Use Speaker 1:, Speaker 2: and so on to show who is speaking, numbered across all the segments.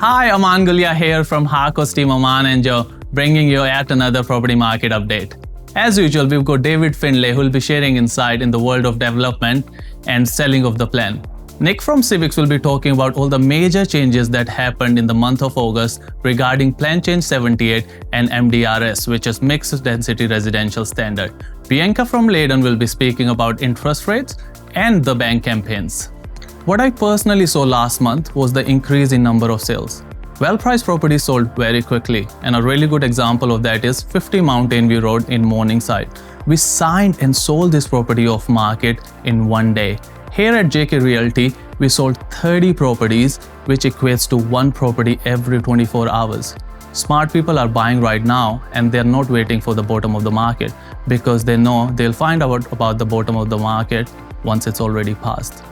Speaker 1: Hi, Aman here from Harco's team Aman and Joe, bringing you yet another property market update. As usual, we've got David Finlay who will be sharing insight in the world of development and selling of the plan. Nick from Civics will be talking about all the major changes that happened in the month of August regarding Plan Change 78 and MDRS, which is Mixed Density Residential Standard. Bianca from Leyden will be speaking about interest rates and the bank campaigns. What I personally saw last month was the increase in number of sales. Well-priced properties sold very quickly, and a really good example of that is 50 Mountain View Road in Morningside. We signed and sold this property off market in one day. Here at JK Realty, we sold 30 properties, which equates to one property every 24 hours. Smart people are buying right now, and they're not waiting for the bottom of the market because they know they'll find out about the bottom of the market once it's already passed.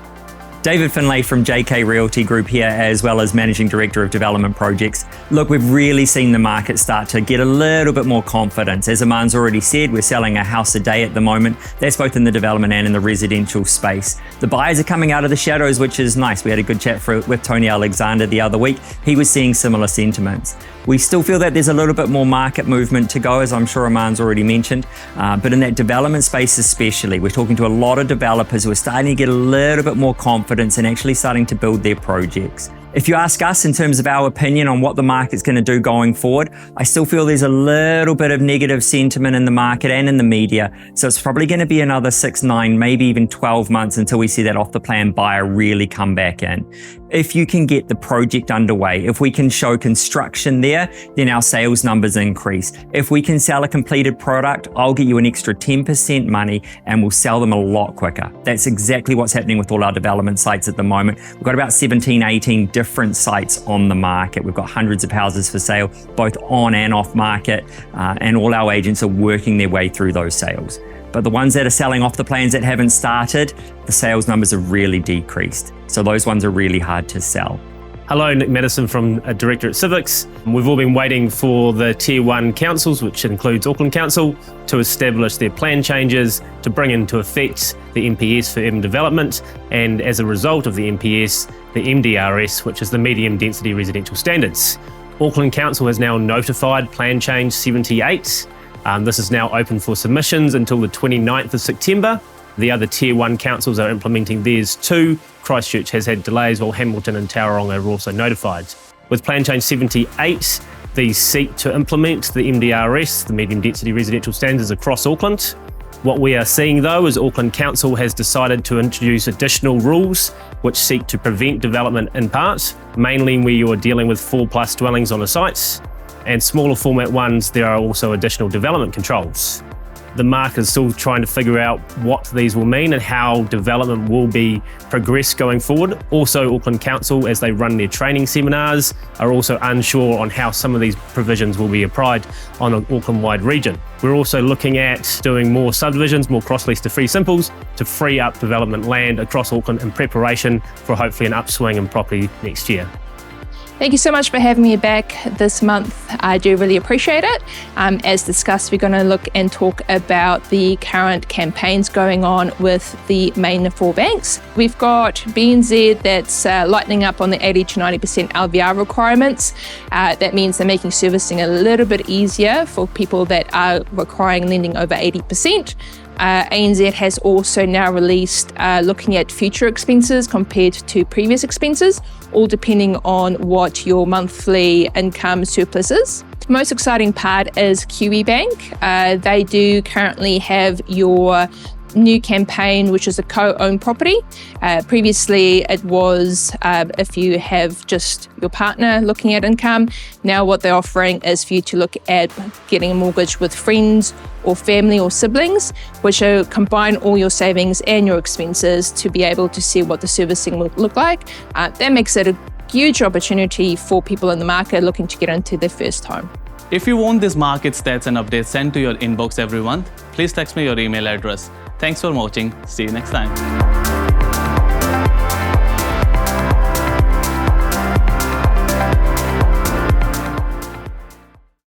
Speaker 2: David Finlay from JK Realty Group here, as well as Managing Director of Development Projects. Look, we've really seen the market start to get a little bit more confidence. As Aman's already said, we're selling a house a day at the moment. That's both in the development and in the residential space. The buyers are coming out of the shadows, which is nice. We had a good chat with Tony Alexander the other week. He was seeing similar sentiments. We still feel that there's a little bit more market movement to go, as I'm sure Aman's already mentioned. But in that development space especially, we're talking to a lot of developers who are starting to get a little bit more confidence and actually starting to build their projects. If you ask us in terms of our opinion on what the market's going to do going forward, I still feel there's a little bit of negative sentiment in the market and in the media. So it's probably going to be another 6, 9, maybe even 12 months until we see that off the plan buyer really come back in. If you can get the project underway, if we can show construction there, then our sales numbers increase. If we can sell a completed product, I'll get you an extra 10% money and we'll sell them a lot quicker. That's exactly what's happening with all our development sites at the moment. We've got about 17, 18 different sites on the market. We've got hundreds of houses for sale, both on and off market, and all our agents are working their way through those sales. But the ones that are selling off the plans that haven't started, the sales numbers have really decreased. So those ones are really hard to sell.
Speaker 3: Hello, Nick Madison from Director at Civics. We've all been waiting for the Tier 1 councils, which includes Auckland Council, to establish their plan changes to bring into effect the MPS for urban development, and as a result of the MPS, the MDRS, which is the Medium Density Residential Standards. Auckland Council has now notified Plan Change 78. This is now open for submissions until the 29th of September. The other Tier 1 councils are implementing theirs too. Christchurch has had delays, while Hamilton and Tauranga are also notified. With Plan Change 78, these seek to implement the MDRS, the Medium Density Residential Standards, across Auckland. What we are seeing though is Auckland Council has decided to introduce additional rules which seek to prevent development in part, mainly where you are dealing with 4+ dwellings on a site. And smaller format ones, there are also additional development controls. The market is still trying to figure out what these will mean and how development will be progressed going forward. Also, Auckland Council, as they run their training seminars, are also unsure on how some of these provisions will be applied on an Auckland-wide region. We're also looking at doing more subdivisions, more cross-lease to fee simples, to free up development land across Auckland in preparation for hopefully an upswing in property next year.
Speaker 4: Thank you so much for having me back this month. I do really appreciate it. As discussed, we're going to look and talk about the current campaigns going on with the main 4 banks. We've got BNZ that's lightening up on the 80 to 90% LVR requirements. That means they're making servicing a little bit easier for people that are requiring lending over 80%. ANZ has also now released looking at future expenses compared to previous expenses, all depending on what your monthly income surplus is. The most exciting part is Kiwi Bank. They do currently have your new campaign, which is a co-owned property. Previously, it was if you have just your partner looking at income. Now what they're offering is for you to look at getting a mortgage with friends or family or siblings, which will combine all your savings and your expenses to be able to see what the servicing will look like. That makes it a huge opportunity for people in the market looking to get into their first home.
Speaker 1: If you want these market stats and updates sent to your inbox every month, please text me your email address. Thanks for watching. See you next time.